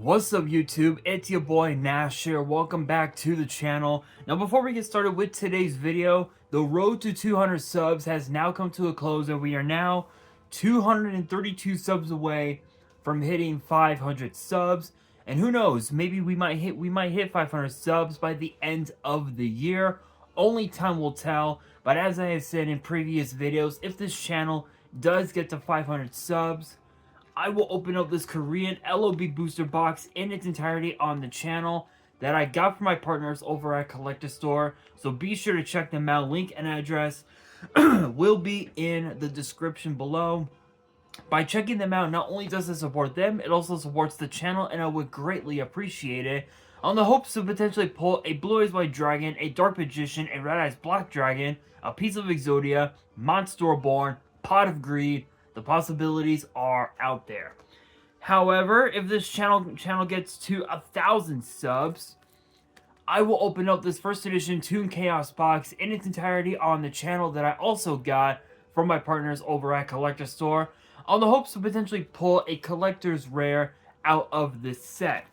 What's up YouTube, it's your boy Nash here, welcome back to the channel. Now before we get started with today's video, the road to 200 subs has now come to a close and we are now 232 subs away from hitting 500 subs. And who knows, maybe we might hit 500 subs by the end of the year. Only time will tell, but as I have said in previous videos, if this channel does get to 500 subs, I will open up this Korean LOB booster box in its entirety on the channel that I got from my partners over at Collector Store. So be sure to check them out. Link and address will be in the description below. By checking them out, not only does it support them, it also supports the channel, and I would greatly appreciate it. On the hopes to potentially pull a Blue Eyes White Dragon, a Dark Magician, a Red Eyes Black Dragon, a piece of Exodia, Monster Born, Pot of Greed. The possibilities are out there. However, if this channel gets to 1,000 subs, I will open up this first edition Toon Chaos box in its entirety on the channel that I also got from my partners over at Collector Store, on the hopes to potentially pull a collector's rare out of this set.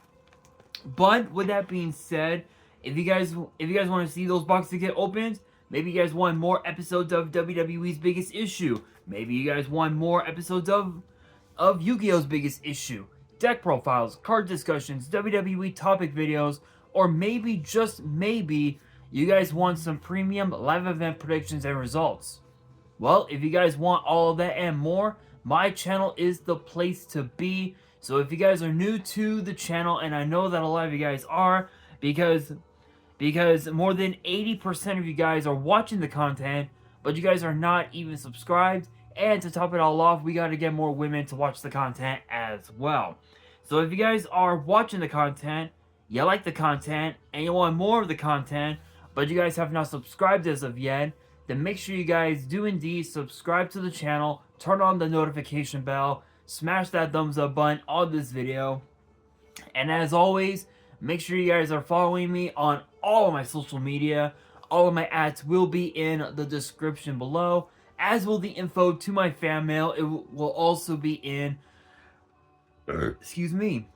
But with that being said, if you guys want to see those boxes get opened, maybe you guys want more episodes of WWE's Biggest Issue. Maybe you guys want more episodes of Yu-Gi-Oh's Biggest Issue, deck profiles, card discussions, WWE topic videos, or maybe, just maybe, you guys want some premium live event predictions and results. Well, if you guys want all of that and more, my channel is the place to be. So if you guys are new to the channel, and I know that a lot of you guys are, because more than 80% of you guys are watching the content, but you guys are not even subscribed. And to top it all off, we got to get more women to watch the content as well. So if you guys are watching the content, you like the content, and you want more of the content, but you guys have not subscribed as of yet, then make sure you guys do indeed subscribe to the channel, turn on the notification bell, smash that thumbs up button on this video. And as always, make sure you guys are following me on all of my social media. All of my ads will be in the description below, as will the info to my fan mail. It will also be in, excuse me,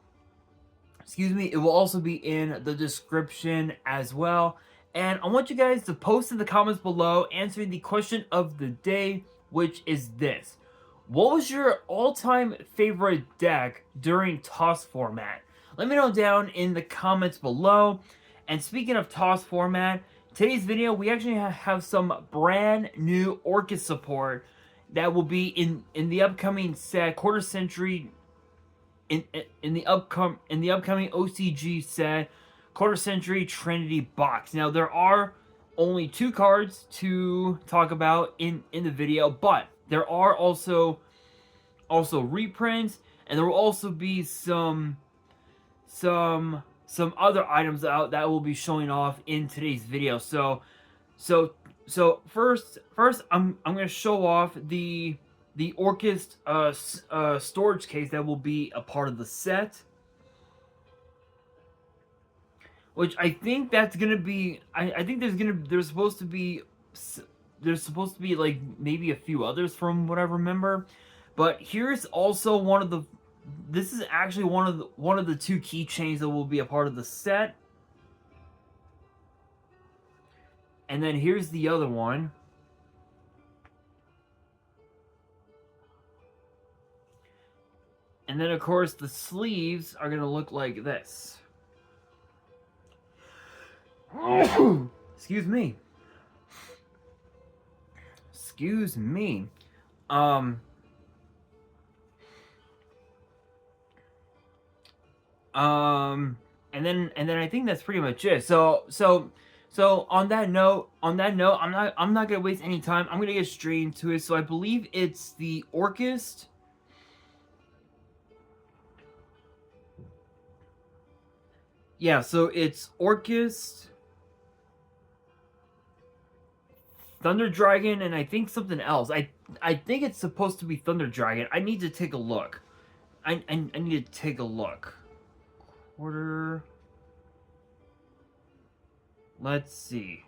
it will also be in the description as well. And I want you guys to post in the comments below answering the question of the day, which is this: what was your all-time favorite deck during toss format? Let me know down in the comments below. And speaking of toss format, today's video, we actually have some brand new Orcust support that will be in the upcoming set, quarter century, in the upcoming OCG set, quarter century Trinity box. Now there are only 2 cards to talk about in the video, but there are also reprints, and there will also be some other items out that will be showing off in today's video. So first I'm gonna show off the Orcust storage case that will be a part of the set, which I think that's gonna be. I think there's supposed to be like maybe a few others from what I remember, but here's also one of the. This is actually one of the 2 keychains that will be a part of the set. And then here's the other one. And then of course the sleeves are gonna look like this. Excuse me. Excuse me. And then I think that's pretty much it. So on that note, I'm not gonna waste any time. I'm gonna get straight into it. So I believe it's the Orcust. Yeah, so it's Orcust, Thunder Dragon, and I think something else. I think it's supposed to be Thunder Dragon. I need to take a look. I need to take a look. Order. Let's see.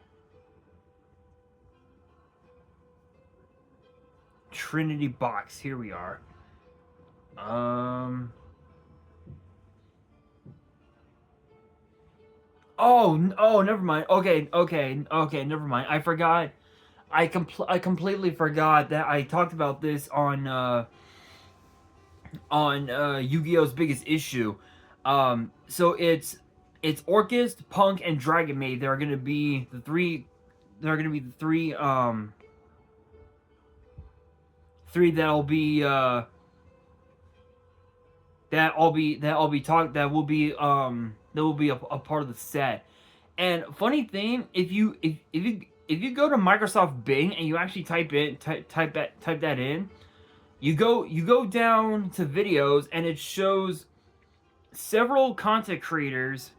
Trinity box. Here we are. Oh, never mind. Okay, never mind. I forgot. I completely forgot that I talked about this on Yu-Gi-Oh's biggest issue. So it's Orcust, Punk, and Dragon Maid. They're gonna be the three. They're gonna be the three that'll be that will be a part of the set. And funny thing, if you go to Microsoft Bing and you actually type that in, you go down to videos and it shows several content creators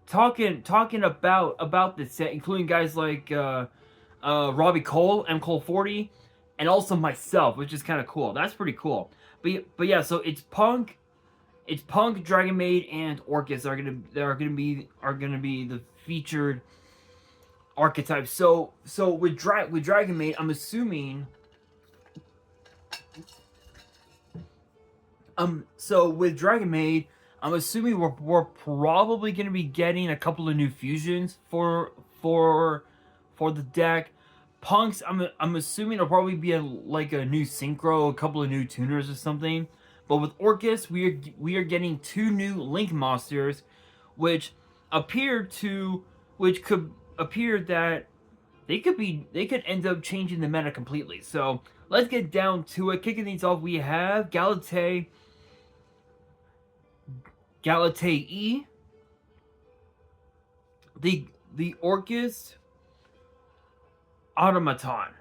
talking about this set, including guys like Robbie Cole, M Cole 40, and also myself, which is kind of cool. That's pretty cool. But yeah, so it's Punk, Dragon Maid, and Orcust are gonna be the featured archetypes. So with Dragon Maid, I'm assuming. So with Dragon Maid, I'm assuming we're probably gonna be getting a couple of new fusions for the deck. Punks, I'm assuming it'll probably be like a new synchro, a couple of new tuners or something. But with Orcust, we are getting two new Link monsters, which could appear that they could end up changing the meta completely. So let's get down to it. Kicking these off, we have Galate E, the Orcust Automaton.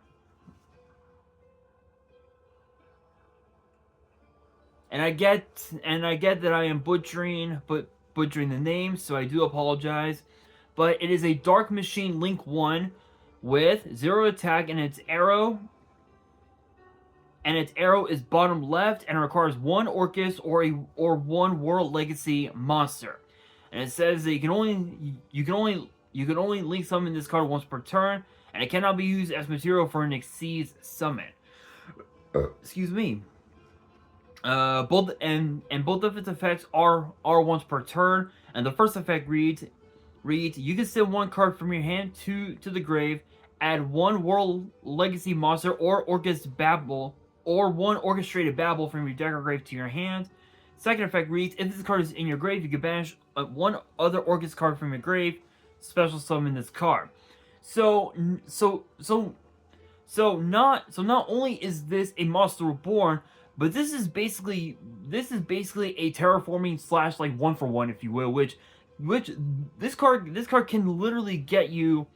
And I get that I am butchering the name, so I do apologize. But it is a Dark Machine Link 1 with 0 attack, and its arrow is bottom left, and it requires one Orcust or one World Legacy monster. And it says that you can only link summon this card once per turn, and it cannot be used as material for an Exceeds summon. Excuse me. Both of its effects are once per turn, and the first effect reads you can send one card from your hand to the grave, add one World Legacy monster or Orcust Babble, or one Orchestrated Babble from your deck or grave to your hand. Second effect reads, if this card is in your grave, you can banish one other Orcust card from your grave, special summon this card. So not only is this a Monster Reborn, but this is basically a terraforming / like 1-for-1, if you will, which this card can literally get you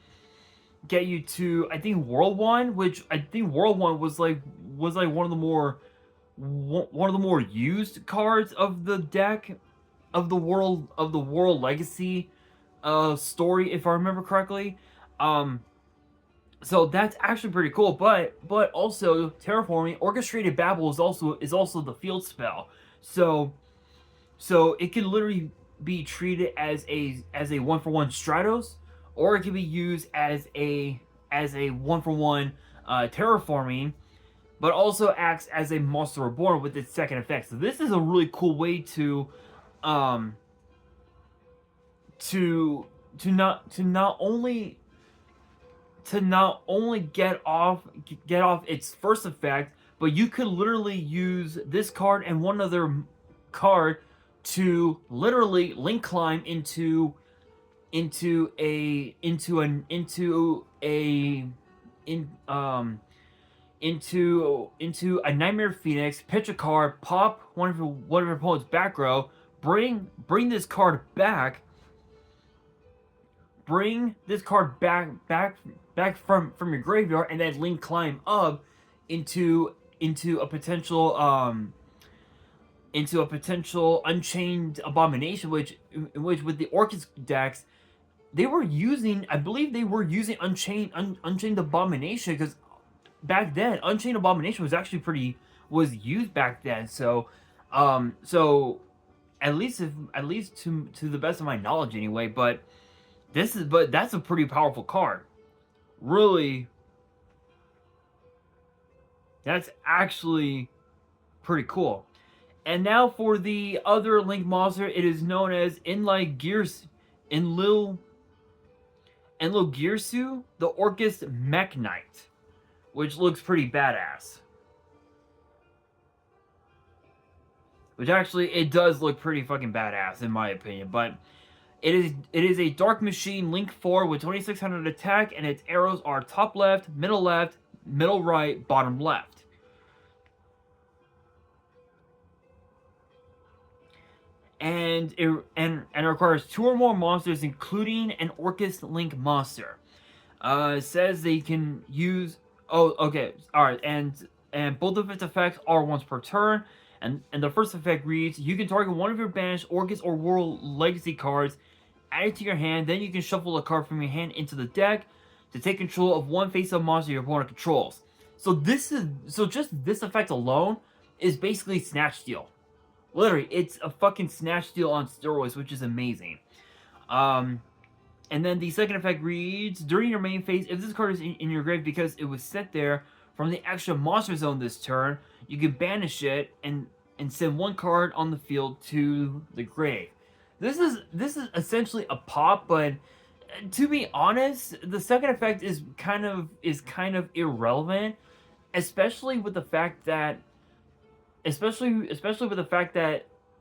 to, I think, World 1, which I think World 1 was like one of the more used cards of the deck of the World Legacy story, if I remember correctly. So that's actually pretty cool, but also terraforming Orchestrated Babble is also the field spell. So it can literally be treated as a 1-for-1 Stratos, or it can be used as a 1-for-1 terraforming, but also acts as a Monster Reborn with its second effect. So this is a really cool way to not only get off its first effect, but you could literally use this card and one other card to literally link climb into a Nightmare Phoenix, pitch a card, pop one of your opponent's back row, bring this card back. Bring this card back from your graveyard, and then link climb up into a potential Unchained Abomination, which with the Orcust decks they were using, I believe they were using Unchained Abomination, because back then Unchained Abomination was used back then. So at least to the best of my knowledge anyway. But that's a pretty powerful card. Really, that's actually pretty cool. And now for the other Link monster, it is known as Inlight in Lil Girsu, the Orcust Mech Knight, which looks pretty badass. Which actually, it does look pretty fucking badass in my opinion, but it is a Dark Machine Link 4 with 2600 attack, and its arrows are top left, middle right, bottom left. And it requires 2 or more monsters, including an Orcust Link monster. It says they can use... Oh, okay. Alright, and both of its effects are once per turn. And the first effect reads, you can target one of your banished Orcust or World Legacy cards, add it to your hand, then you can shuffle a card from your hand into the deck to take control of one face-up monster your opponent controls. So just this effect alone is basically Snatch Steal. Literally, it's a fucking Snatch Steal on steroids, which is amazing. And then the second effect reads, during your main phase, if this card is in your grave because it was set there from the extra monster zone this turn, you can banish it and send one card on the field to the grave. This is essentially a pop, but to be honest, the second effect is kind of irrelevant, especially with the fact that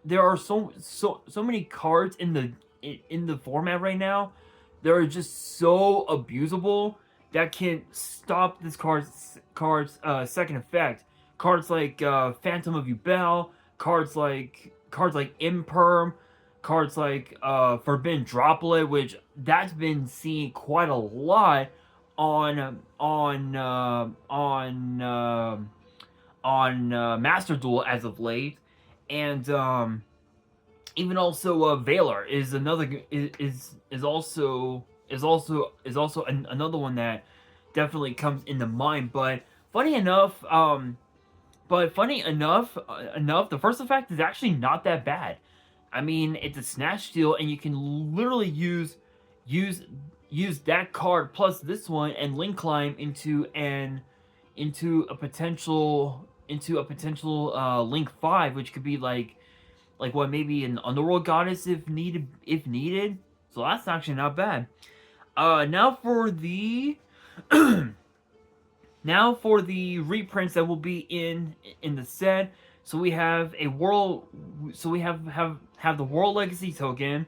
there are so many cards in the format right now that are just so abusable that can stop this card's second effect. Cards like Phantom of Yubel, cards like Imperm, cards like Forbidden Droplet, which that's been seen quite a lot on Master Duel as of late, and even also Valor is another another one that definitely comes into mind. But funny enough, the first effect is actually not that bad. I mean, it's a Snatch Steal, and you can literally use that card plus this one and Link Climb into a potential Link 5, which could be like what, maybe an Underworld Goddess if needed. So that's actually not bad. Now for the reprints that will be in the set. So we have the World Legacy token.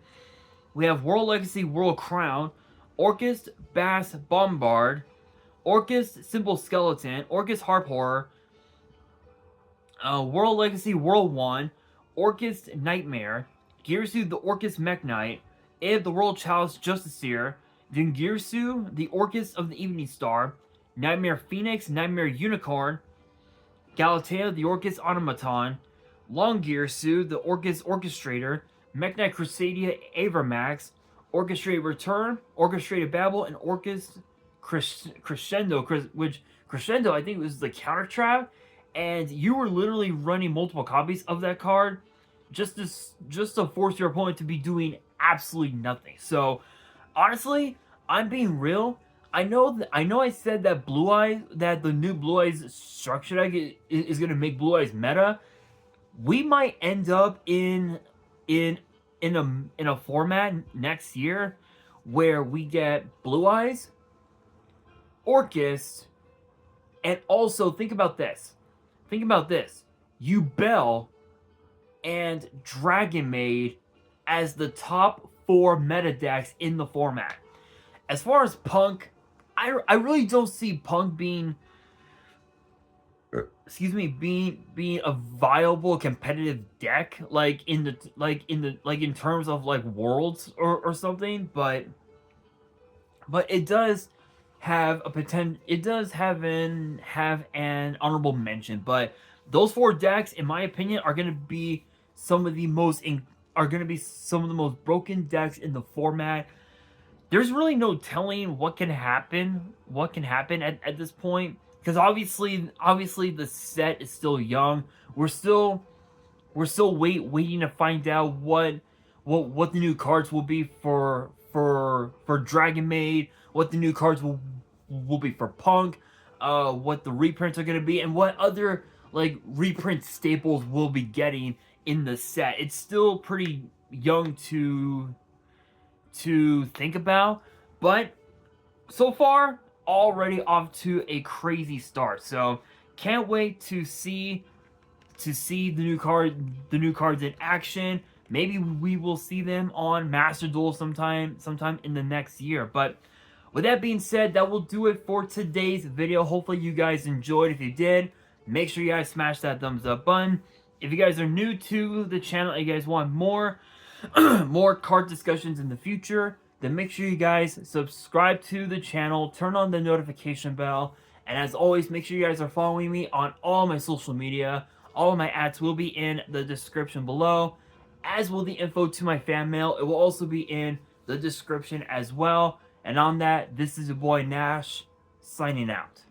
We have World Legacy World Crown, Orcust Bass Bombard, Orcust Simple Skeleton, Orcust Harp Horror, World Legacy World 1, Orcust Nightmare, Girsu the Orcust Mech Knight, Ib the World Chalice Justiciar, then Girsu the Orcust of the Evening Star, Nightmare Phoenix, Nightmare Unicorn, Galatea the Orcust Automaton, Long Girsu the Orcust Orchestrator, Mech Knight Crusadia Avermax, Orchestrated Return, Orchestrated Babel, and Orcust Crescendo, which Crescendo I think was the counter trap, and you were literally running multiple copies of that card just to force your opponent to be doing absolutely nothing. So honestly, I'm being real. I know I said that the new Blue Eyes structure deck is gonna make Blue Eyes meta. We might end up in a format next year where we get Blue Eyes, Orcust, and also think about this, Yubel and Dragon Maid as the top 4 meta decks in the format. As far as Punk, I really don't see Punk being a viable competitive deck in terms of like Worlds or something, but it does have a potential. It does have an honorable mention. But those 4 decks, in my opinion, are going to be some of the most broken decks in the format. There's really no telling what can happen at this point, because obviously the set is still young. We're still waiting to find out what the new cards will be for Dragon Maid, what the new cards will be for Punk, what the reprints are going to be, and what other like reprint staples we'll be getting in the set. It's still pretty young to to think about, but so far already off to a crazy start. So can't wait to see the new cards in action. Maybe we will see them on Master Duel sometime in the next year. But with that being said, that will do it for today's video. Hopefully you guys enjoyed. If you did, make sure you guys smash that thumbs up button. If you guys are new to the channel and you guys want more more card discussions in the future, then make sure you guys subscribe to the channel, turn on the notification bell, and as always, make sure you guys are following me on all my social media. All of my ads will be in the description below, as will the info to my fan mail. It will also be in the description as well. And on that, this is your boy Nash, signing out.